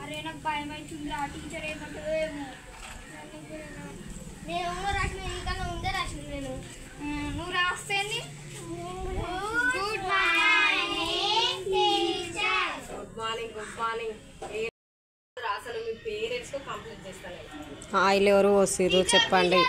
అరే నాకు భయం అవుతుంది ఆ టీచర్ ఏమంటుందో ఏమో నేను రాసిన ఇంకా ఉందే రాసిన నేను నువ్వు రాస్తేంది good morning teacher good morning అసలు మీ పేరెంట్స్ తో కంప్లీట్ చేస్తాను ఆయిల్ ఎవరు వస్తుర్రు చెప్పండి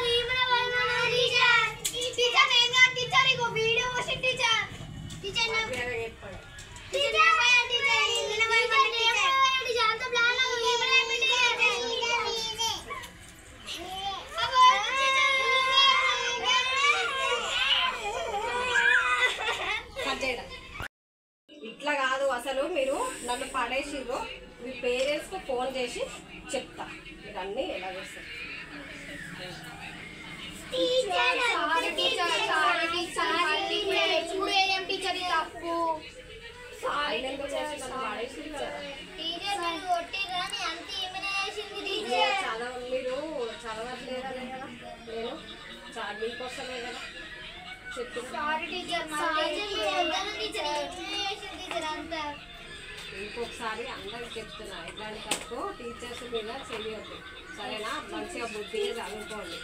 ఇట్లా కాదు అసలు మీరు నన్ను పడేసిర్రు మీ పేరెంట్స్ కు ఫోన్ చేసి చెప్తా మీరు అన్ని ఎలా చేస్తారు చదవ మీరు చదవట్లేదా కదా నేను మీకోసమే కదా ఇంకొకసారి అందరికి చెప్తున్నా ఇట్లాంటి తప్పు టీచర్స్ మీద చెయ్యొద్దు సరేనా మంచిగా బుద్ధిగా చదువుకోండి.